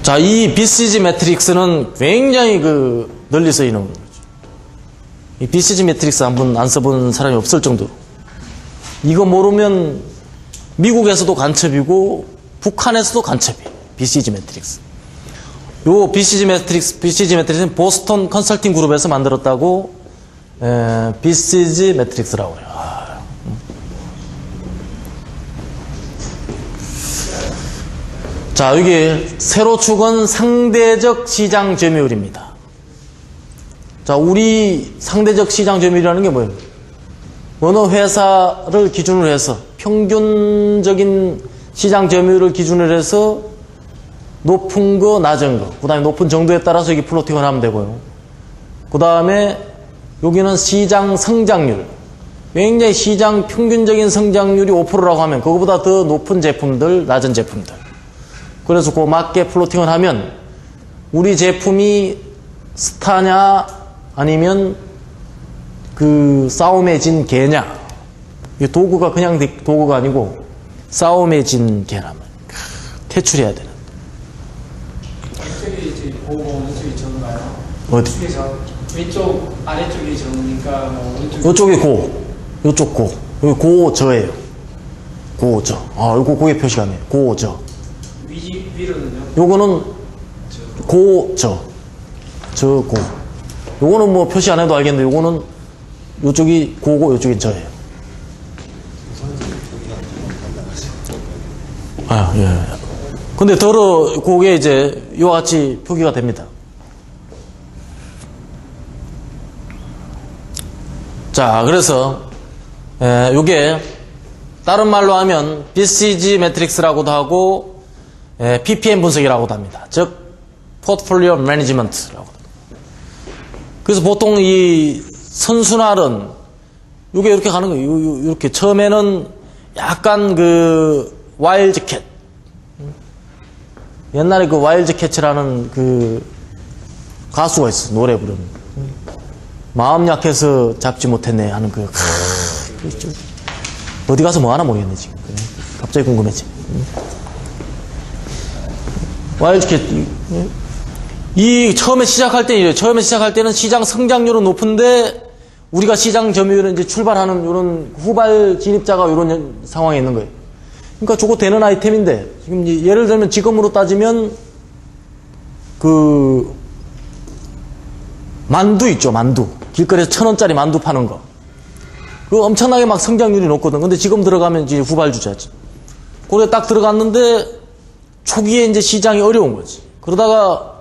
자, 이 BCG 매트릭스는 굉장히 널리 쓰이는 거죠. 이 BCG 매트릭스 한번 안 써본 사람이 없을 정도로. 이거 모르면 미국에서도 간첩이고 북한에서도 간첩이에요. BCG 매트릭스. 요 BCG 매트릭스는 보스턴 컨설팅 그룹에서 만들었다고 BCG 매트릭스라고 해요. 자, 여기 세로 축은 상대적 시장 점유율입니다. 자, 우리 상대적 시장 점유율이라는 게 뭐예요? 어느 회사를 기준으로 해서 평균적인 시장 점유율을 기준으로 해서 높은 거, 낮은 거, 그 다음에 높은 정도에 따라서 여기 플로팅을 하면 되고요. 그 다음에 여기는 시장 성장률. 굉장히 시장 평균적인 성장률이 5%라고 하면 그거보다 더 높은 제품들, 낮은 제품들. 그래서 그 맞게 플로팅을 하면 우리 제품이 스타냐 아니면 싸움에 진 개냐. 이 도구가 그냥 도구가 아니고 싸움에 진 개라면 퇴출해야 되는. 왼쪽이 보고 오른쪽이 적은가요? 어디? 왼쪽 아래쪽이 적으니까 뭐 오른쪽. 이쪽이 요쪽 여기 고저예요. 고저. 요거 고에 표시가 안 해요. 고저. 위로는요? 요거는 고저. 저고. 요거는 뭐 표시 안 해도 알겠는데 요거는 요쪽이 고고 요쪽이 저예요. 예. 근데 그게 이제 이와 같이 표기가 됩니다. 자, 그래서 요게 다른 말로 하면 BCG 매트릭스라고도 하고 PPM 분석이라고도 합니다. 즉 포트폴리오 매니지먼트라고 합니다. 그래서 보통 이 선순환은 요게 이렇게 가는 거예요. 이렇게 처음에는 약간 와일드 캣. 옛날에 와일드 캣이라는 가수가 있어. 노래 부르는. 마음 약해서 잡지 못했네 하는 어디 가서 뭐 하나 모르겠네 지금. 갑자기 궁금해지. 와일드 캣. 처음에 시작할 때는 이래요. 처음에 시작할 때는 시장 성장률은 높은데 우리가 시장 점유율은 이제 출발하는 이런 후발 진입자가 이런 상황에 있는 거예요. 그러니까 저거 되는 아이템인데 지금 예를 들면 지금으로 따지면 만두 있죠. 만두. 길거리에서 1,000원짜리 만두 파는 거. 그거 엄청나게 막 성장률이 높거든. 근데 지금 들어가면 이제 후발주자지. 그래 딱 들어갔는데 초기에 이제 시장이 어려운 거지. 그러다가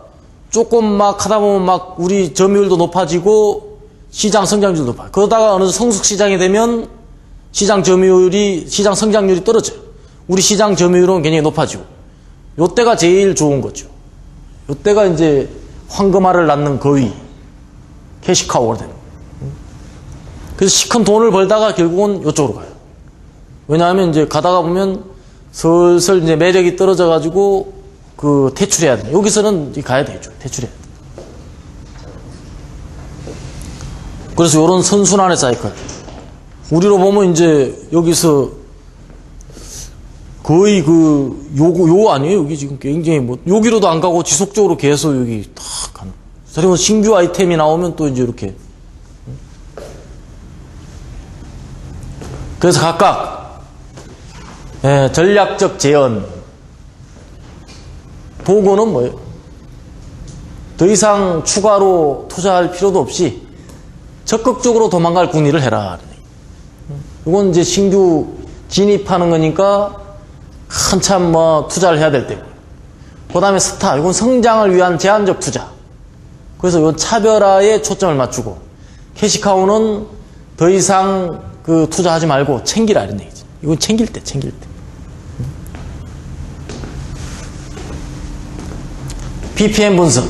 조금 막 하다 보면 막 우리 점유율도 높아지고 시장 성장률도 높아. 그러다가 어느 성숙 시장이 되면 시장 성장률이 떨어져요. 우리 시장 점유율은 굉장히 높아지고. 요때가 제일 좋은 거죠. 요때가 이제 황금알을 낳는 거위. 캐시카우가 되는 거예요. 그래서 시큰 돈을 벌다가 결국은 요쪽으로 가요. 왜냐하면 이제 가다가 보면 슬슬 이제 매력이 떨어져가지고 퇴출해야 돼. 여기서는 가야 되죠. 퇴출해야 돼. 그래서 요런 선순환의 사이클. 우리로 보면 이제 여기서 거의 요 아니에요? 여기 지금 굉장히 여기로도 안 가고 지속적으로 계속 여기 탁 가는. 그리고 신규 아이템이 나오면 또 이제 이렇게. 그래서 각각, 전략적 재현. 보고는 뭐예요? 더 이상 추가로 투자할 필요도 없이 적극적으로 도망갈 궁리를 해라. 이건 이제 신규 진입하는 거니까 한참 투자를 해야 될 때고. 그 다음에 스타. 이건 성장을 위한 제한적 투자. 그래서 이 차별화에 초점을 맞추고 캐시카우는 더 이상 투자하지 말고 챙기라 이런 얘기지. 이건 챙길 때. PPM 분석.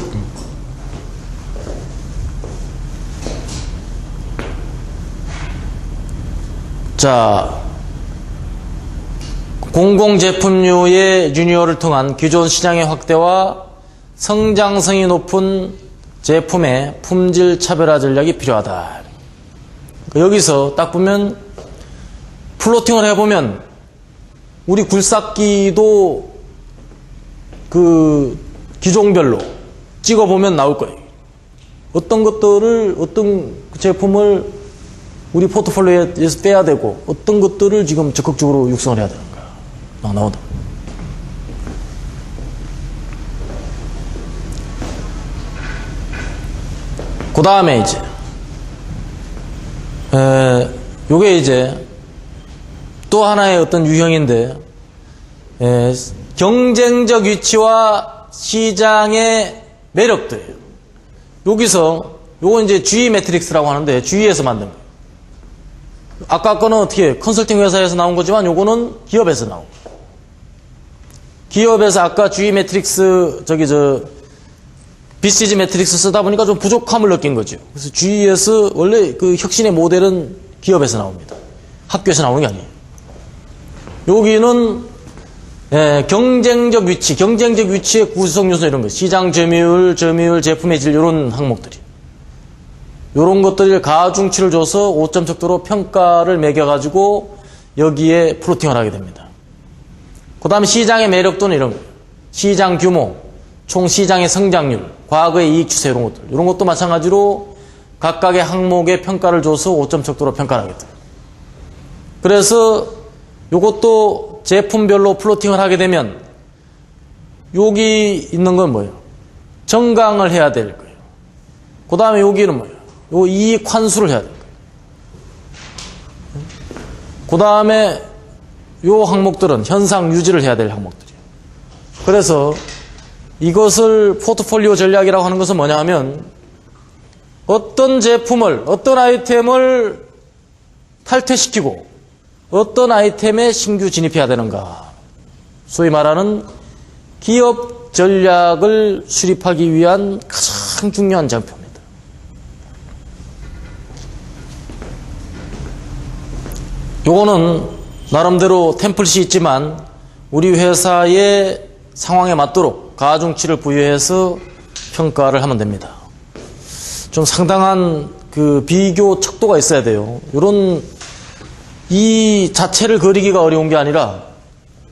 자, 공공제품류의 리뉴얼을 통한 기존 시장의 확대와 성장성이 높은 제품의 품질 차별화 전략이 필요하다. 여기서 딱 보면 플로팅을 해보면 우리 굴삭기도 기종별로 찍어보면 나올 거예요. 어떤 것들을, 어떤 제품을 우리 포트폴리오에서 빼야 되고, 어떤 것들을 지금 적극적으로 육성을 해야 되는 거야. 막 나오다. 그 다음에 이제, 요게 이제 또 하나의 어떤 유형인데, 경쟁적 위치와 시장의 매력들이에요. 여기서 요건 이제 GE 매트릭스라고 하는데 GE에서 만든 거예요. 아까 거는 어떻게 컨설팅 회사에서 나온 거지만 요거는 기업에서 나온 거예요. 기업에서 아까 GE 매트릭스 BCG 매트릭스 쓰다 보니까 좀 부족함을 느낀 거죠. 그래서 GE에서 원래 그 혁신의 모델은 기업에서 나옵니다. 학교에서 나오는 게 아니에요. 여기는 경쟁적 위치의 구성 요소 이런 거, 시장 점유율, 제품의 질 이런 항목들이, 이런 것들을 가중치를 줘서 5점 척도로 평가를 매겨가지고 여기에 플로팅을 하게 됩니다. 그 다음에 시장의 매력도는 이런 거예요. 시장 규모, 총 시장의 성장률, 과거의 이익 추세 이런 것들, 이런 것도 마찬가지로 각각의 항목에 평가를 줘서 5점 척도로 평가를 하게 돼요. 그래서 이것도 제품별로 플로팅을 하게 되면 여기 있는 건 뭐예요? 정강을 해야 될 거예요. 그 다음에 여기는 뭐예요? 요 이익 환수를 해야 될 거예요. 그 다음에 요 항목들은 현상 유지를 해야 될 항목들이에요. 그래서 이것을 포트폴리오 전략이라고 하는 것은 뭐냐 하면 어떤 제품을, 어떤 아이템을 탈퇴시키고 어떤 아이템에 신규 진입해야 되는가. 소위 말하는 기업 전략을 수립하기 위한 가장 중요한 장표입니다. 요거는 나름대로 템플릿이 있지만 우리 회사의 상황에 맞도록 가중치를 부여해서 평가를 하면 됩니다. 좀 상당한 그 비교 척도가 있어야 돼요. 이런 이 자체를 그리기가 어려운 게 아니라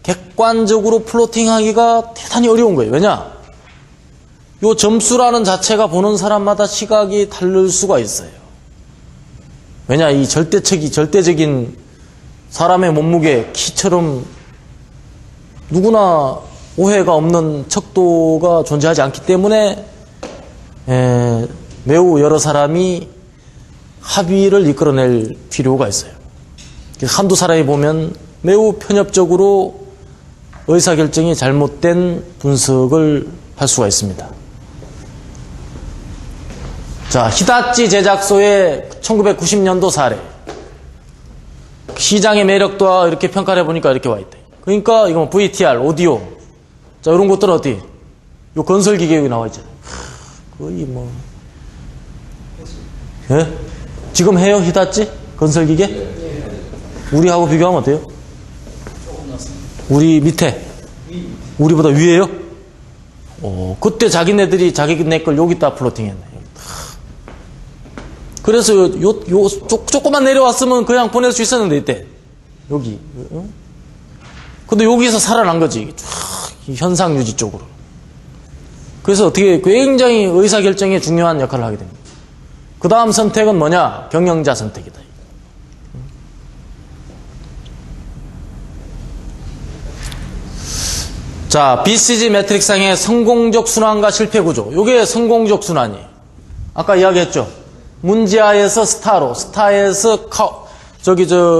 객관적으로 플로팅하기가 대단히 어려운 거예요. 왜냐? 요 점수라는 자체가 보는 사람마다 시각이 다를 수가 있어요. 왜냐? 이 절대적인 사람의 몸무게, 키처럼 누구나 오해가 없는 척도가 존재하지 않기 때문에 매우 여러 사람이 합의를 이끌어낼 필요가 있어요. 한두 사람이 보면 매우 편협적으로 의사결정이 잘못된 분석을 할 수가 있습니다. 자, 히다치 제작소의 1990년도 사례. 시장의 매력도와 이렇게 평가를 해보니까 이렇게 와 있대. 그러니까 이거 VTR, 오디오. 자, 이런 것들은 어디? 요 건설기계 여기 나와 있잖아요. 거의 뭐. 예? 지금 해요, 히다치? 건설기계? 우리하고 비교하면 어때요? 우리 밑에? 우리보다 위에요? 그때 자기네들이 자기네 걸 여기다 플로팅 했네. 그래서 조금만 내려왔으면 그냥 보낼 수 있었는데, 이때. 여기. 근데 여기서 살아난 거지. 현상 유지 쪽으로. 그래서 어떻게 굉장히 의사결정에 중요한 역할을 하게 됩니다. 그 다음 선택은 뭐냐? 경영자 선택이다. 자, BCG 매트릭상의 성공적 순환과 실패 구조. 요게 성공적 순환이에요. 아까 이야기했죠. 문제아에서 스타로, 스타에서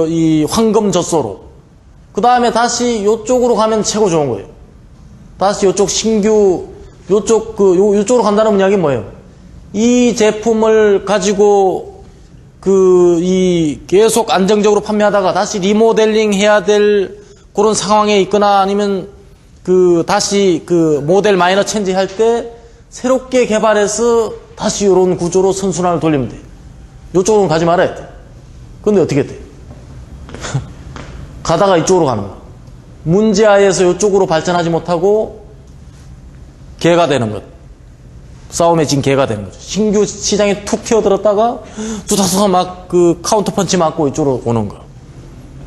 이 황금 젖소로. 그 다음에 다시 요쪽으로 가면 최고 좋은 거예요. 다시 요쪽 신규, 요쪽으로 간다는 이야기는 뭐예요? 이 제품을 가지고 계속 안정적으로 판매하다가 다시 리모델링 해야 될 그런 상황에 있거나 아니면 다시 모델 마이너 체인지 할 때 새롭게 개발해서 다시 이런 구조로 선순환을 돌리면 돼. 이쪽으로는 가지 말아야 돼. 근데 어떻게 돼? 가다가 이쪽으로 가는 거. 문제아에서 이쪽으로 발전하지 못하고 개가 되는 것. 싸움에 진 개가 되는 거죠. 신규 시장에 툭 튀어들었다가 두다두다 막 카운터 펀치 맞고 이쪽으로 오는 거.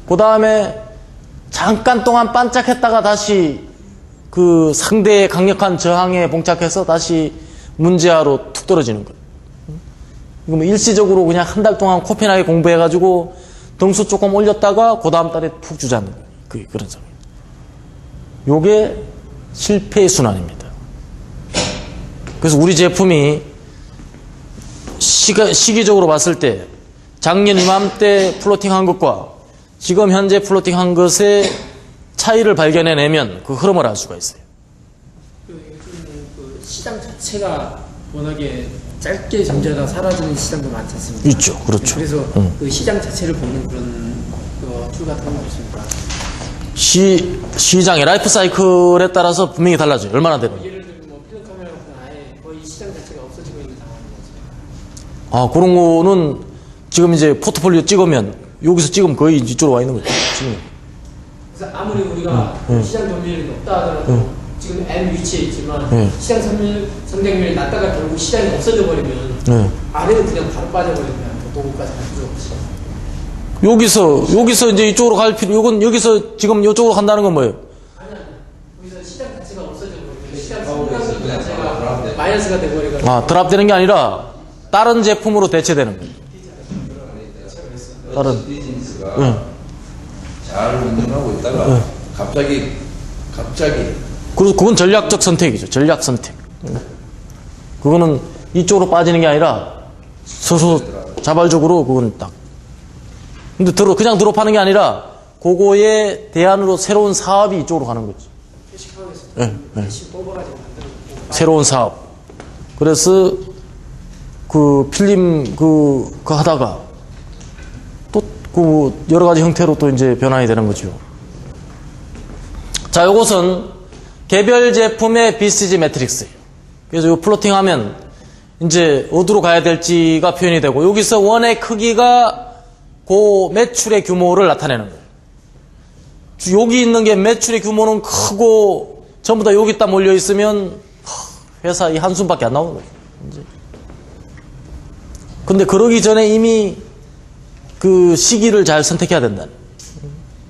그 다음에 잠깐 동안 반짝했다가 다시 그 상대의 강력한 저항에 봉착해서 다시 문제아로 툭 떨어지는 거예요. 이거 뭐 일시적으로 그냥 한 달 동안 코피나게 공부해가지고 등수 조금 올렸다가 그 다음 달에 푹 주자는 거예요. 그런 상황. 요게 실패의 순환입니다. 그래서 우리 제품이 시기적으로 봤을 때 작년 이맘때 플로팅한 것과 지금 현재 플로팅한 것의 차이를 발견해내면 그 흐름을 알 수가 있어요. 그 시장 자체가 워낙에 짧게 존재하다 사라지는 시장도 많지 않습니까? 있죠. 그렇죠. 그래서 그 시장 자체를 보는 그런 툴 같은 건 없습니까? 시장의 라이프 사이클에 따라서 분명히 달라져요. 얼마나 되는. 예를 들면 뭐 필름 카메라 같은 건 아예 거의 시장 자체가 없어지고 있는 상황인 거죠. 아, 그런 거는 지금 이제 포트폴리오 찍으면 여기서 찍으면 거의 이쪽으로 와 있는 거죠. 지금. 그래서 아무리 우리가 시장 점유율이 높다 하더라도 지금 M 위치에 있지만 시장 선택률이 낮다가 결국 시장이 없어져 버리면 아래는 그냥 바로 빠져버리면 도구까지 갈 필요 없이. 여기서 이제 이쪽으로 갈 필요, 요건 여기서 지금 이쪽으로 간다는 건 뭐예요? 아니, 여기서 시장 자체가 없어져 버리면 시장 성장 자체가 마이너스가 돼버리니까. 아, 드랍되는 게 아니라 다른 제품으로 대체되는 거예요. 다른. 비즈니스가 잘 운영하고 있다가 갑자기 그래서 그건 전략적 선택이죠. 전략 선택. 그거는 이쪽으로 빠지는 게 아니라 서로 자발적으로 그건 딱. 근데 그냥 드롭하는 게 아니라 그거에 대안으로 새로운 사업이 이쪽으로 가는 거지. 대신 뽑아가지고 만드는 새로운 사업. 그래서 그 필름 그 하다가 또 그 여러 가지 형태로 또 이제 변환이 되는 거죠. 자, 요것은 개별 제품의 BCG 매트릭스예요. 그래서 요 플로팅 하면 이제 어디로 가야 될지가 표현이 되고, 여기서 원의 크기가 그 매출의 규모를 나타내는 거예요. 여기 있는 게 매출의 규모는 크고 전부 다 여기다 몰려 있으면 회사 이 한숨밖에 안 나오는 거예요. 이제. 근데 그러기 전에 이미 그 시기를 잘 선택해야 된다.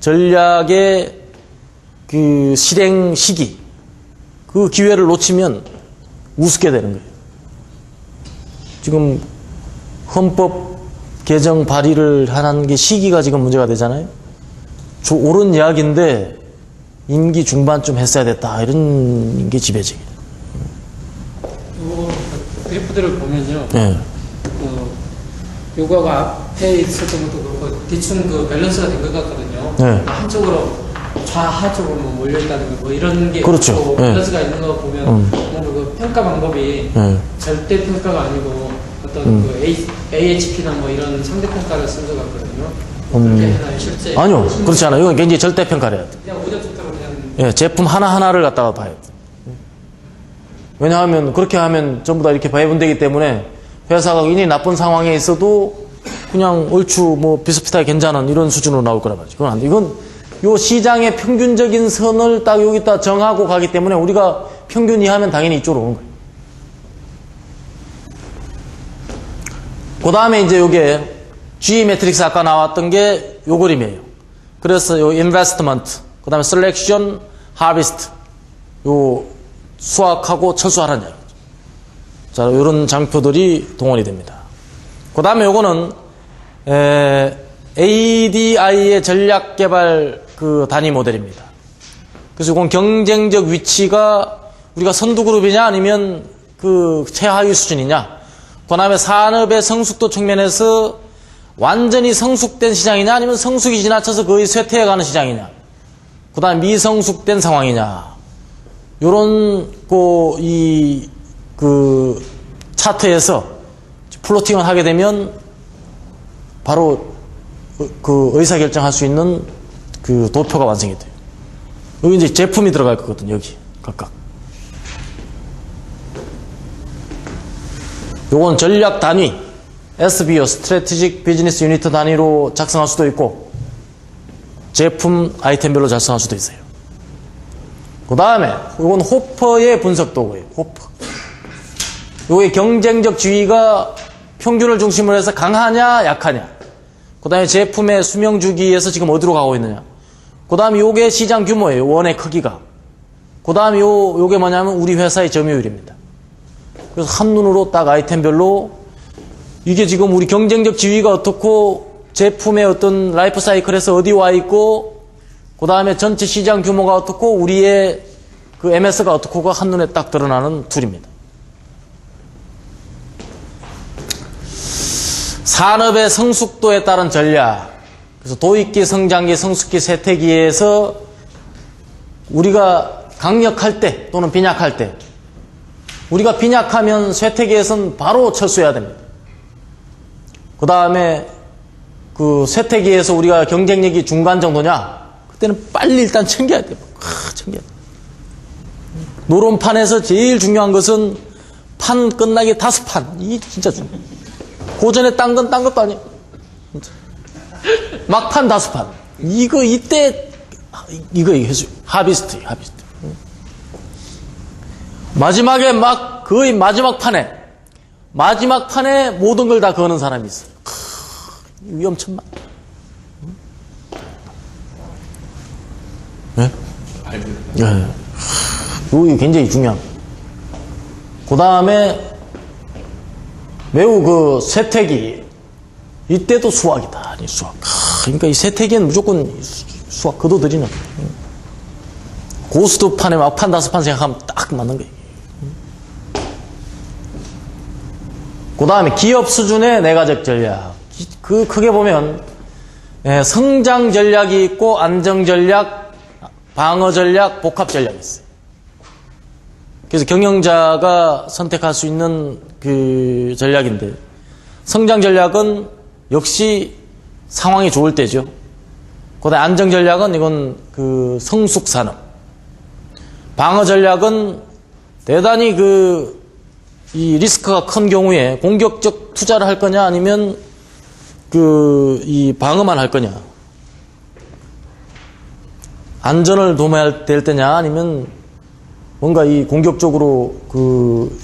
전략의 그 실행 시기, 그 기회를 놓치면 우습게 되는 거예요. 지금 헌법 개정 발의를 하는 게 시기가 지금 문제가 되잖아요. 옳은 이야기인데 임기 중반쯤 했어야 됐다, 이런 게 지배적이에요. 그래프들을 보면요. 네. 요거가 앞에 있었던 것도 그렇고 대충 그 밸런스가 된 것 같거든요. 네. 한쪽으로 좌하 쪽으로 뭐 몰려있다든가 뭐 이런 게 그렇죠. 있고 네. 밸런스가 있는 거 보면 뭔가 그 평가 방법이 절대 평가가 아니고 어떤 그 AHP나 뭐 이런 상대 평가를 쓴 것 같거든요. 그렇게 해놔요, 실제. 아니요, 그렇지 않아요. 이건 굉장히 절대 평가를 해야 돼. 그냥 오작부터로 그냥 예, 제품 하나하나를 갖다가 봐야 돼. 왜냐하면 그렇게 하면 전부 다 이렇게 배분되기 때문에 회사가 굉장히 나쁜 상황에 있어도 그냥 얼추 뭐 비슷비슷하게 괜찮은 이런 수준으로 나올 거란 말이죠. 그건 안 돼. 이건 요 시장의 평균적인 선을 딱 여기다 정하고 가기 때문에 우리가 평균 이하면 당연히 이쪽으로 오는 거예요. 그 다음에 이제 요게 G 매트릭스 아까 나왔던 게 요 그림이에요. 그래서 요 인베스트먼트, 그 다음에 셀렉션, 하비스트, 요 수확하고 철수하라는 이야기죠. 자, 요런 장표들이 동원이 됩니다. 그 다음에 요거는 ADI의 전략 개발 그 단위 모델입니다. 그래서 이건 경쟁적 위치가 우리가 선두그룹이냐 아니면 그 최하위 수준이냐, 그 다음에 산업의 성숙도 측면에서 완전히 성숙된 시장이냐 아니면 성숙이 지나쳐서 거의 쇠퇴해가는 시장이냐, 그 다음에 미성숙된 상황이냐, 요런 그 차트에서 플로팅을 하게 되면 바로 그 의사결정할 수 있는 그 도표가 완성이 돼요. 여기 이제 제품이 들어갈 거거든요. 여기 각각. 요건 전략 단위 SBO 스트래티직 비즈니스 유니트 단위로 작성할 수도 있고 제품 아이템별로 작성할 수도 있어요. 그 다음에 요건 호퍼의 분석 도구예요. 호퍼. 요게 경쟁적 지위가 평균을 중심으로 해서 강하냐 약하냐, 그 다음에 제품의 수명 주기에서 지금 어디로 가고 있느냐, 그 다음에 요게 시장 규모예요. 원의 크기가. 그 다음에 요게 뭐냐면 우리 회사의 점유율입니다. 그래서 한눈으로 딱 아이템별로 이게 지금 우리 경쟁적 지위가 어떻고 제품의 어떤 라이프 사이클에서 어디 와 있고 그 다음에 전체 시장 규모가 어떻고 우리의 그 MS가 어떻고가 한눈에 딱 드러나는 툴입니다. 산업의 성숙도에 따른 전략. 그래서 도입기, 성장기, 성숙기, 쇠퇴기에서 우리가 강력할 때 또는 빈약할 때 우리가 빈약하면 쇠퇴기에서는 바로 철수해야 됩니다. 그 다음에 그 쇠퇴기에서 우리가 경쟁력이 중간 정도냐? 그때는 빨리 일단 챙겨야 돼요. 챙겨야 돼. 노론판에서 제일 중요한 것은 판 끝나기 5판. 이게 진짜 중요해요. 그 전에 딴 건 딴 것도 아니에요. 막판 5판. 이때 이거 해줘. 하비스트. 마지막에 거의 마지막 판에 모든 걸 다 거는 사람이 있어요. 위험천만. 네? 네. 이거 굉장히 중요한. 그 다음에 매우 그 쇠퇴기. 이때도 수학이다. 아니, 수학. 그러니까 이 쇠퇴기는 무조건 수학 거둬들이는. 고스톱판에 막판 5판 생각하면 딱 맞는 거예요. 그 다음에 기업 수준의 내과적 전략. 그 크게 보면 성장 전략이 있고 안정 전략, 방어 전략, 복합 전략이 있어요. 그래서 경영자가 선택할 수 있는 그 전략인데 성장 전략은 역시 상황이 좋을 때죠. 그다음에 안정 전략은 이건 그 성숙 산업. 방어 전략은 대단히 이 리스크가 큰 경우에 공격적 투자를 할 거냐 아니면 이 방어만 할 거냐. 안전을 도모해야 될 때냐 아니면 뭔가 이 공격적으로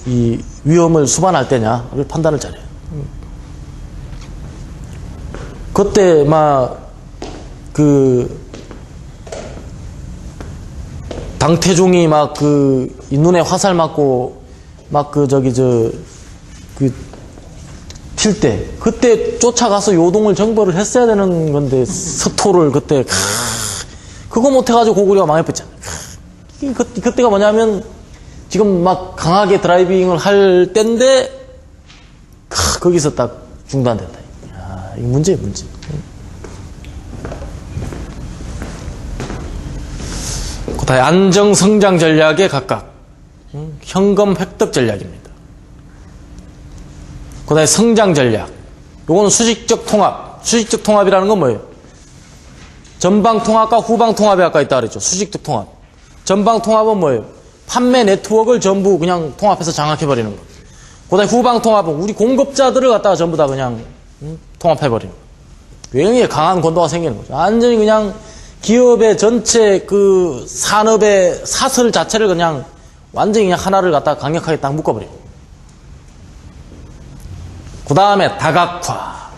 이 위험을 수반할 때냐를 판단을 잘해요. 그때 당태종이 이 눈에 화살 맞고 필 때, 그때 쫓아가서 요동을 정벌을 했어야 되는 건데, 서토를 그때, 그거 못해가지고 고구려가 망해버렸잖아요. 그때가 뭐냐면, 지금 강하게 드라이빙을 할 때인데, 거기서 딱 중단됐다. 이거 문제예요, 문제. 그 다음에 안정 성장 전략에 각각, 현금 획득 전략입니다. 그 다음에 성장 전략. 요거는 수직적 통합. 수직적 통합이라는 건 뭐예요? 전방 통합과 후방 통합이 아까 있다 그랬죠. 수직적 통합. 전방 통합은 뭐예요? 판매 네트워크를 전부 그냥 통합해서 장악해버리는 거. 그 다음에 후방 통합은 우리 공급자들을 갖다가 전부 다 그냥 통합해버리는 거. 굉장히 강한 권도가 생기는 거죠. 완전히 그냥 기업의 전체 산업의 사설 자체를 그냥 완전히 그냥 하나를 갖다가 강력하게 딱 묶어버려요. 그 다음에 다각화.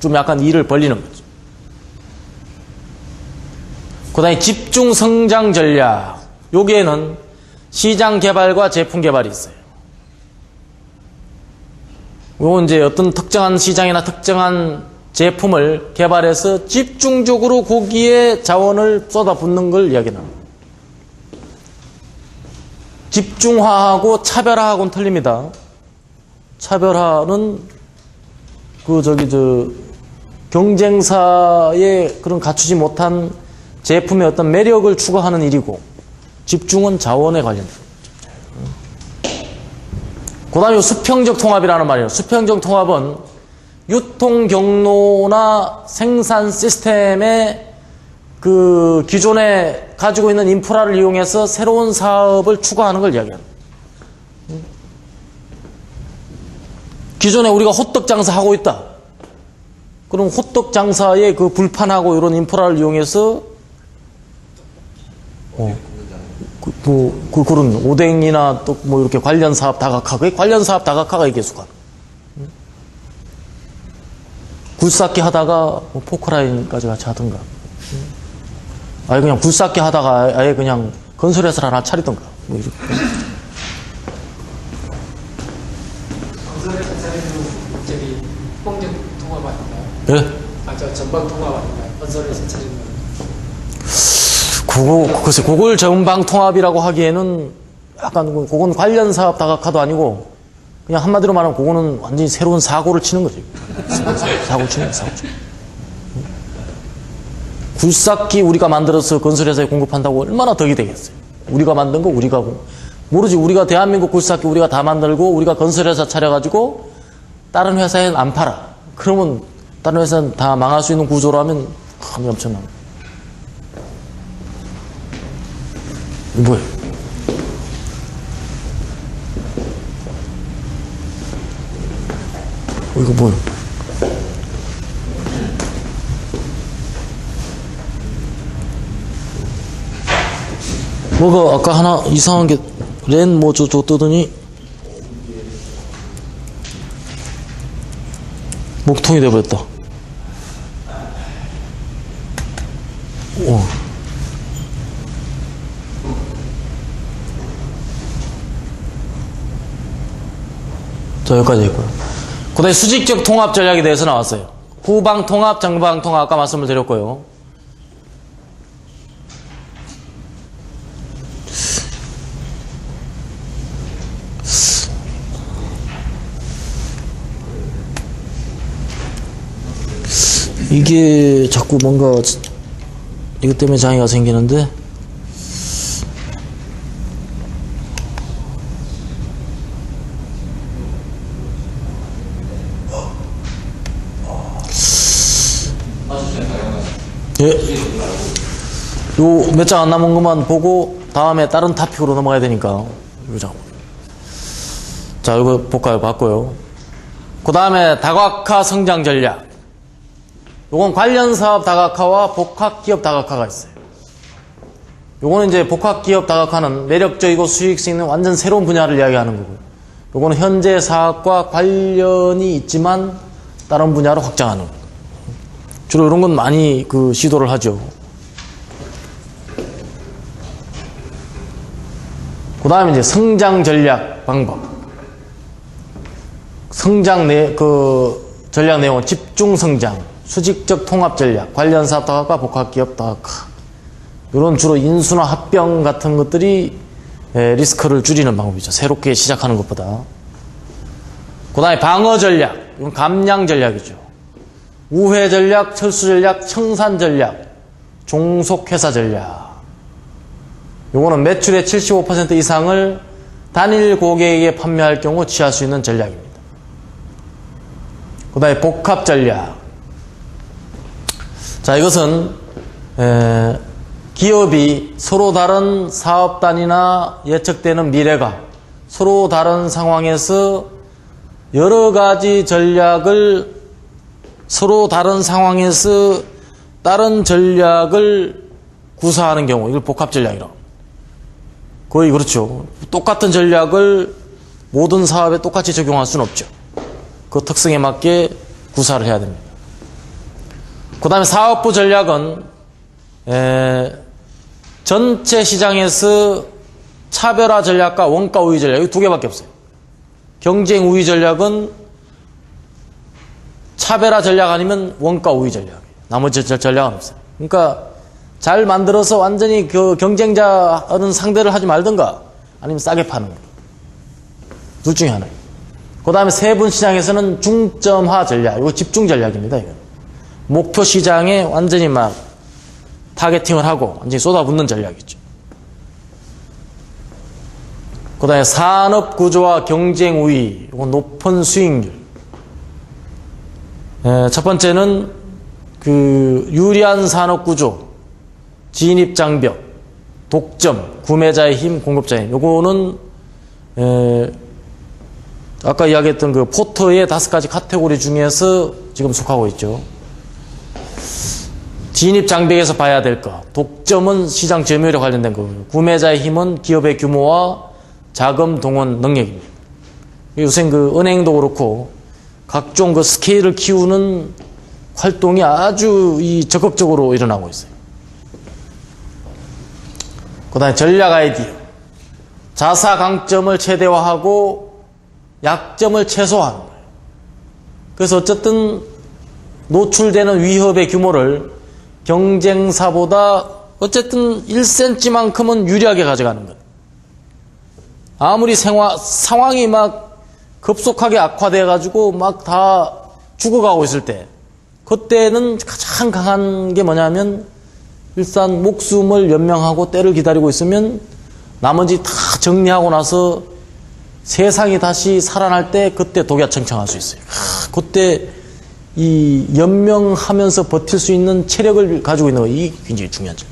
좀 약간 일을 벌리는 거죠. 그 다음에 집중 성장 전략. 여기에는 시장 개발과 제품 개발이 있어요. 요건 이제 어떤 특정한 시장이나 특정한 제품을 개발해서 집중적으로 거기에 자원을 쏟아붓는 걸 이야기합니다. 집중화하고 차별화하고는 틀립니다. 차별화는 경쟁사에 그런 갖추지 못한 제품의 어떤 매력을 추가하는 일이고, 집중은 자원에 관련된 거죠. 그 다음에 수평적 통합이라는 말이에요. 수평적 통합은 유통 경로나 생산 시스템의 기존에 가지고 있는 인프라를 이용해서 새로운 사업을 추가하는 걸 이야기합니다. 기존에 우리가 호떡 장사하고 있다. 그럼 호떡 장사의 불판하고 이런 인프라를 이용해서 그런 오뎅이나 또 이렇게 관련 사업 다각화, 그 관련 사업 다각화가 이게 계속하는. 굴삭기 하다가 포크라인까지 같이 하든가. 아예 그냥 굴삭기 하다가 아예 그냥 건설회사를 하나 차리던가. 뭐 이렇게. 건설회사 차리는 저기 홍정 통합 아닌가요? 예? 저 전방 통합 아닌가요? 건설회사 차리는 글쎄, 그걸 전방 통합이라고 하기에는 약간, 그건 관련 사업 다각화도 아니고, 그냥 한마디로 말하면 그거는 완전히 새로운 사고를 치는 거지. 사고 치는 거야, 사고 치는 거야. 굴삭기 우리가 만들어서 건설회사에 공급한다고 얼마나 덕이 되겠어요. 우리가 만든 거 우리가 모르지. 우리가 대한민국 굴삭기 우리가 다 만들고 우리가 건설회사 차려가지고 다른 회사에는 안 팔아. 그러면 다른 회사는 다 망할 수 있는 구조라면 참 엄청난 거야. 이거 뭐예요? 이거 뭐예요? 뭐가 아까 하나 이상한 게 랜 뭐 저 뜨더니 목통이 돼버렸다. 오. 자, 여기까지 했고요. 그 다음에 수직적 통합 전략에 대해서 나왔어요. 후방 통합, 전방 통합 아까 말씀을 드렸고요. 이게 자꾸 뭔가 이것 때문에 장애가 생기는데 예. 요 몇 장 안 남은 것만 보고 다음에 다른 토픽으로 넘어가야 되니까 자, 이거 볼까요? 봤고요. 그 다음에 다각화 성장 전략. 요건 관련 사업 다각화와 복합기업 다각화가 있어요. 요거는 이제 복합기업 다각화는 매력적이고 수익성 있는 완전 새로운 분야를 이야기하는 거고요. 요거는 현재 사업과 관련이 있지만 다른 분야로 확장하는 거예요. 주로 이런 건 많이 시도를 하죠. 그 다음에 이제 성장 전략 방법. 성장 전략 내용은 집중 성장, 수직적 통합 전략, 관련 사업 다각화, 복합기업 다각화. 이런 주로 인수나 합병 같은 것들이 리스크를 줄이는 방법이죠. 새롭게 시작하는 것보다. 그 다음에 방어 전략. 이건 감량 전략이죠. 우회 전략, 철수 전략, 청산 전략, 종속회사 전략. 요거는 매출의 75% 이상을 단일 고객에게 판매할 경우 취할 수 있는 전략입니다. 그 다음에 복합 전략. 자, 이것은 기업이 서로 다른 사업단이나 예측되는 미래가 서로 다른 상황에서 여러 가지 전략을 서로 다른 상황에서 다른 전략을 구사하는 경우, 이걸 복합 전략이라고. 거의 그렇죠. 똑같은 전략을 모든 사업에 똑같이 적용할 수는 없죠. 그 특성에 맞게 구사를 해야 됩니다. 그 다음에 사업부 전략은 전체 시장에서 차별화 전략과 원가 우위 전략, 이 두 개밖에 없어요. 경쟁 우위 전략은 차별화 전략 아니면 원가 우위 전략이에요. 나머지 전략은 없어요. 그러니까 잘 만들어서 완전히 경쟁자는 상대를 하지 말든가 아니면 싸게 파는 거. 둘 중에 하나예요. 그 다음에 세분 시장에서는 중점화 전략, 이거 집중 전략입니다. 이건. 목표 시장에 완전히 막 타겟팅을 하고 완전히 쏟아붓는 전략이죠. 그 다음에 산업 구조와 경쟁 우위, 이거 높은 수익률. 첫 번째는 유리한 산업 구조, 진입 장벽, 독점, 구매자의 힘, 공급자의 힘. 요거는 아까 이야기했던 포터의 5가지 카테고리 중에서 지금 속하고 있죠. 진입 장벽에서 봐야 될 것. 독점은 시장 점유율에 관련된 거고요. 구매자의 힘은 기업의 규모와 자금 동원 능력입니다. 요새 은행도 그렇고 각종 스케일을 키우는 활동이 아주 적극적으로 일어나고 있어요. 그 다음에 전략 아이디어. 자사 강점을 최대화하고 약점을 최소화하는 거예요. 그래서 어쨌든 노출되는 위협의 규모를 경쟁사보다 어쨌든 1cm만큼은 유리하게 가져가는 것. 아무리 상황이 막 급속하게 악화돼가지고 막 다 죽어가고 있을 때, 그때는 가장 강한 게 뭐냐면 일단 목숨을 연명하고 때를 기다리고 있으면 나머지 다 정리하고 나서 세상이 다시 살아날 때 그때 독야청청할 수 있어요. 그때 이 연명하면서 버틸 수 있는 체력을 가지고 있는 거, 이게 굉장히 중요한 점.